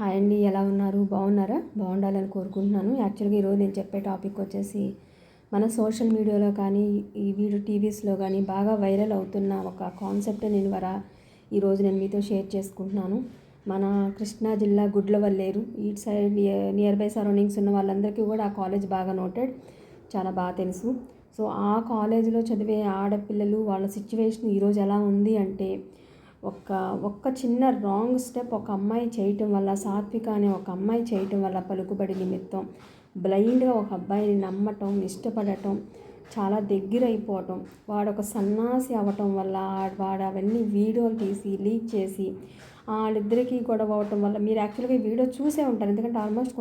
Hi అండి, ఎలా ఉన్నారు? బాగున్నారా? బాగుండాలని కోరుకుంటున్నాను. యాక్చువల్గా ఈరోజు నేను చెప్పే టాపిక్ వచ్చేసి మన సోషల్ మీడియాలో కానీ ఈ వీడియో టీవీస్లో కానీ బాగా వైరల్ అవుతున్న ఒక కాన్సెప్ట్ ఈరోజు నేను మీతో షేర్ చేసుకుంటున్నాను. మన కృష్ణా జిల్లా గుడ్లవల్లేరు ఈ సైడ్ నియర్ బై సరౌండింగ్స్ ఉన్న వాళ్ళందరికీ కూడా ఆ కాలేజ్ బాగా నోటెడ్, చాలా బాగా తెలుసు. సో ఆ కాలేజీలో చదివే ఆడపిల్లలు వాళ్ళ సిచ్యువేషన్ ఈరోజు ఎలా ఉంది అంటే, ఒక్క చిన్న రాంగ్ స్టెప్ ఒక అమ్మాయి చేయటం వల్ల, సాత్విక అనే ఒక అమ్మాయి చేయటం వల్ల పలుకుబడి నిమిత్తం బ్లైండ్గా ఒక అబ్బాయిని నమ్మటం, ఇష్టపడటం, చాలా దగ్గర అయిపోవటం, వాడు ఒక సన్నాసి అవ్వటం వల్ల వాడు అవన్నీ వీడియోలు తీసి లీక్ చేసి వాళ్ళిద్దరికీ గొడవ అవటం వల్ల మీరు యాక్చువల్గా ఈ వీడియో చూసే ఉంటారు. ఎందుకంటే ఆల్మోస్ట్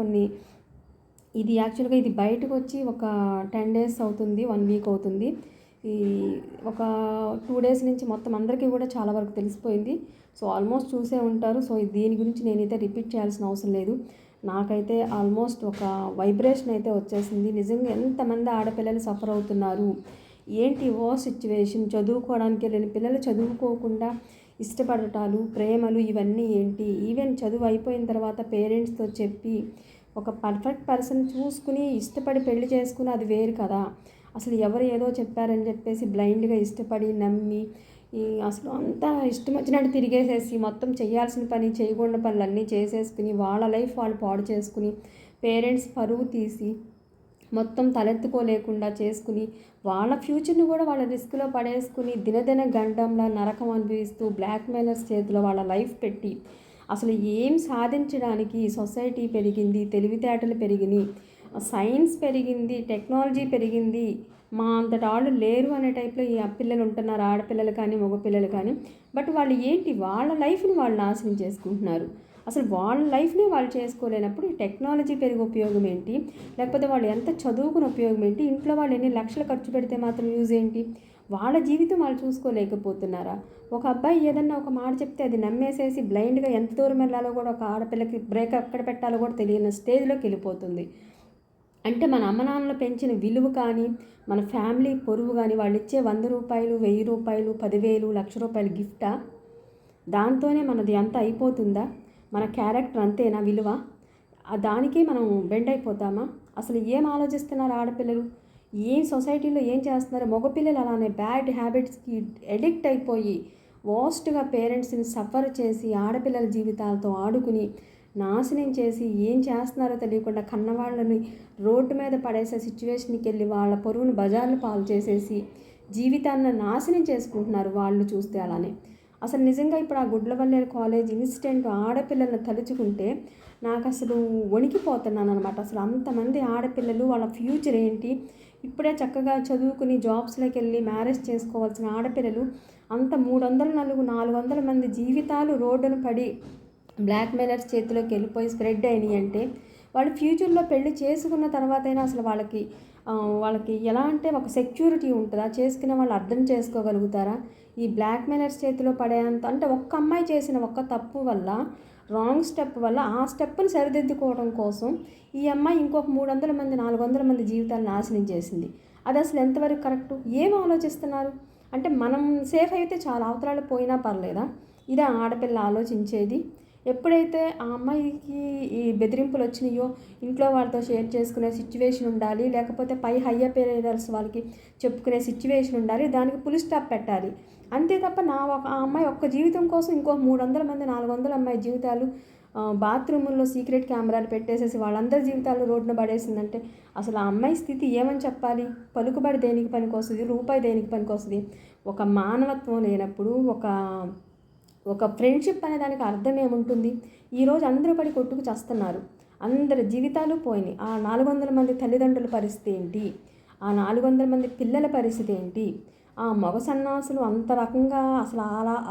ఇది బయటకు వచ్చి ఒక 10 days అవుతుంది, 1 week అవుతుంది. ఈ ఒక 2 days నుంచి మొత్తం అందరికీ కూడా చాలా వరకు తెలిసిపోయింది. సో ఆల్మోస్ట్ చూసే ఉంటారు. సో దీని గురించి నేనైతే రిపీట్ చేయాల్సిన అవసరం లేదు. నాకైతే ఆల్మోస్ట్ ఒక వైబ్రేషన్ అయితే వచ్చేసింది. నిజంగా ఎంతమంది ఆడపిల్లలు సఫర్ అవుతున్నారు, ఏంటి సిచ్యువేషన్, చదువుకోవడానికి వెళ్ళిన పిల్లలు చదువుకోకుండా ఇష్టపడటాలు, ప్రేమలు, ఇవన్నీ ఏంటి? ఈవెన్ చదువు అయిపోయిన తర్వాత పేరెంట్స్తో చెప్పి ఒక పర్ఫెక్ట్ పర్సన్ చూసుకుని ఇష్టపడి పెళ్లి చేసుకుని అది వేరు కదా. అసలు ఎవరు ఏదో చెప్పారని చెప్పేసి బ్లైండ్గా ఇష్టపడి నమ్మి అసలు అంతా ఇష్టం వచ్చినట్టు తిరిగేసేసి మొత్తం చేయాల్సిన పని చేయకూడని పనులన్నీ చేసేసుకుని వాళ్ళ లైఫ్ వాళ్ళు పాడు చేసుకుని పేరెంట్స్ పరువు తీసి మొత్తం తలెత్తుకోలేకుండా చేసుకుని వాళ్ళ ఫ్యూచర్ని కూడా వాళ్ళ రిస్క్లో పడేసుకుని దినదిన గండంలా నరకం అనుభవిస్తూ బ్లాక్మెయిలర్స్ చేతిలో వాళ్ళ లైఫ్ పెట్టి అసలు ఏం సాధించడానికి సొసైటీ పెరిగింది, తెలివితేటలు పెరిగినాయి, సైన్స్ పెరిగింది, టెక్నాలజీ పెరిగింది, మా అంతటి వాళ్ళు లేరు అనే టైప్లో ఈ పిల్లలు ఉంటున్నారు, ఆడపిల్లలు కానీ మగపిల్లలు కానీ. బట్ వాళ్ళు ఏంటి, వాళ్ళ లైఫ్ని వాళ్ళు నాశనం చేసుకుంటున్నారు. అసలు వాళ్ళ లైఫ్ని వాళ్ళు చేసుకోలేనప్పుడు ఈ టెక్నాలజీ పెరిగే ఉపయోగం ఏంటి? లేకపోతే వాళ్ళు ఎంత చదువుకునే ఉపయోగం ఏంటి? ఇంట్లో వాళ్ళు ఎన్ని లక్షలు ఖర్చు పెడితే మాత్రం యూజ్ ఏంటి? వాళ్ళ జీవితం వాళ్ళు చూసుకోలేకపోతున్నారా? ఒక అబ్బాయి ఏదన్నా ఒక మాట చెప్తే అది నమ్మేసేసి బ్లైండ్గా ఎంత దూరం వెళ్ళాలో కూడా, ఒక ఆడపిల్లకి బ్రేక్ ఎక్కడ పెట్టాలో కూడా తెలియని స్టేజ్లోకి వెళ్ళిపోతుంది. అంటే మన అమ్మ నాన్నలు పెంచిన విలువ కానీ, మన ఫ్యామిలీ పొరుగు కానీ, వాళ్ళు ఇచ్చే 100 రూపాయలు, 1000 రూపాయలు, 10,000, ₹1,00,000 గిఫ్టా? దాంతోనే మనది అంత అయిపోతుందా? మన క్యారెక్టర్ అంతేనా విలువ? దానికే మనం బెండ్ అయిపోతామా? అసలు ఏం ఆలోచిస్తున్నారు ఆడపిల్లలు? ఏం సొసైటీలో ఏం చేస్తున్నారు? మగపిల్లలు అలానే బ్యాడ్ హ్యాబిట్స్కి అడిక్ట్ అయిపోయి వాస్ట్గా పేరెంట్స్ని సఫర్ చేసి ఆడపిల్లల జీవితాలతో ఆడుకుని నాశనం చేసి ఏం చేస్తున్నారో తెలియకుండా కన్నవాళ్ళని రోడ్డు మీద పడేసే సిచ్యువేషన్కి వెళ్ళి వాళ్ళ పొరుగును బజార్లు పాలు చేసేసి జీవితాన్ని నాశనం చేసుకుంటున్నారు వాళ్ళు చూస్తే. అలానే అసలు నిజంగా ఇప్పుడు ఆ గుడ్లవల్లేరు కాలేజ్ ఇన్సిడెంట్ ఆడపిల్లలను తలుచుకుంటే నాకు అసలు వణికిపోతున్నాను అనమాట. అసలు అంతమంది ఆడపిల్లలు వాళ్ళ ఫ్యూచర్ ఏంటి? ఇప్పుడే చక్కగా చదువుకుని జాబ్స్లోకి వెళ్ళి మ్యారేజ్ చేసుకోవాల్సిన ఆడపిల్లలు అంత 300, 400 మంది జీవితాలు రోడ్డును పడి బ్లాక్మెయిలర్స్ చేతిలోకి వెళ్ళిపోయి స్ప్రెడ్ అయినాయి అంటే, వాళ్ళు ఫ్యూచర్లో పెళ్లి చేసుకున్న తర్వాత అయినా అసలు వాళ్ళకి ఎలా అంటే ఒక సెక్యూరిటీ ఉంటుందా? చేసుకునే వాళ్ళు అర్థం చేసుకోగలుగుతారా? ఈ బ్లాక్మెయిలర్స్ చేతిలో పడేంత అంటే ఒక్క అమ్మాయి చేసిన ఒక్క తప్పు వల్ల, రాంగ్ స్టెప్ వల్ల ఆ స్టెప్ని సరిదిద్దుకోవడం కోసం ఈ అమ్మాయి ఇంకొక 300 మంది, 400 మంది జీవితాలు నాశనం చేసింది. అది అసలు ఎంతవరకు కరెక్టు? ఏం ఆలోచిస్తున్నారు? అంటే మనం సేఫ్ అయితే చాలా, అవతరాలు పోయినా పర్లేదా? ఇదే ఆడపిల్ల ఆలోచించేది. ఎప్పుడైతే ఆ అమ్మాయికి ఈ బెదిరింపులు వచ్చినాయో ఇంట్లో వాళ్ళతో షేర్ చేసుకునే సిచ్యువేషన్ ఉండాలి, లేకపోతే పై హయ్యర్ పేరెంట్స్ వాళ్ళకి చెప్పుకునే సిచ్యువేషన్ ఉండాలి, దానికి ఫుల్ స్టాప్ పెట్టాలి. అంతే తప్ప ఆ అమ్మాయి ఒక్క జీవితం కోసం ఇంకో 300 మంది, 400 అమ్మాయి జీవితాలు బాత్రూముల్లో సీక్రెట్ కెమెరాలు పెట్టేసేసి వాళ్ళందరి జీవితాలు రోడ్డున పడేసిందంటే అసలు ఆ అమ్మాయి స్థితి ఏమని చెప్పాలి? పలుకుబడి దేనికి పనికొస్తుంది? రూపాయి దేనికి పనికొస్తుంది? ఒక మానవత్వం లేనప్పుడు ఒక ఫ్రెండ్షిప్ అనే దానికి అర్థం ఏముంటుంది? ఈరోజు అందరూ పడి కొట్టుకు చేస్తున్నారు, అందరి జీవితాలు పోయినాయి. ఆ 400 మంది తల్లిదండ్రుల పరిస్థితి ఏంటి? ఆ 400 మంది పిల్లల పరిస్థితి ఏంటి? ఆ మగ సన్నాసులు అంత రకంగా అసలు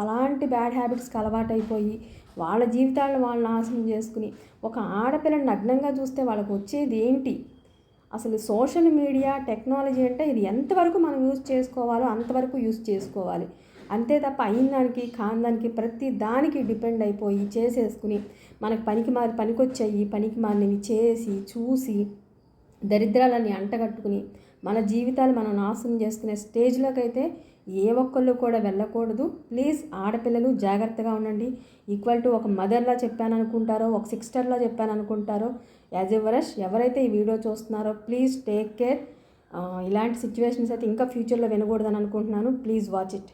అలాంటి బ్యాడ్ హ్యాబిట్స్కి అలవాటైపోయి వాళ్ళ జీవితాలను వాళ్ళు నాశనం చేసుకుని ఒక ఆడపిల్లని నగ్నంగా చూస్తే వాళ్ళకు వచ్చేది ఏంటి? అసలు సోషల్ మీడియా టెక్నాలజీ అంటే ఇది ఎంతవరకు మనం యూజ్ చేసుకోవాలో అంతవరకు యూజ్ చేసుకోవాలి. అంతే తప్ప అయిన దానికి కాని దానికి ప్రతి దానికి డిపెండ్ అయిపోయి చేసేసుకుని మనకు పనికి మారినవి చేసి చూసి దరిద్రాలన్నీ అంటగట్టుకుని మన జీవితాలు మనం నాశనం చేసుకునే స్టేజ్లోకి అయితే ఏ ఒక్కళ్ళు కూడా వెళ్ళకూడదు. ప్లీజ్ ఆడపిల్లలు జాగ్రత్తగా ఉండండి. ఈక్వల్ టు ఒక మదర్లా చెప్పాను అనుకుంటారో, ఒక సిస్టర్లా చెప్పాను అనుకుంటారో, యాజ్ ఎవరస్ ఎవరైతే ఈ వీడియో చూస్తున్నారో ప్లీజ్ టేక్ కేర్. ఇలాంటి సిచ్యువేషన్స్ అయితే ఇంకా ఫ్యూచర్లో వినకూడదని అనుకుంటున్నాను. Please watch it.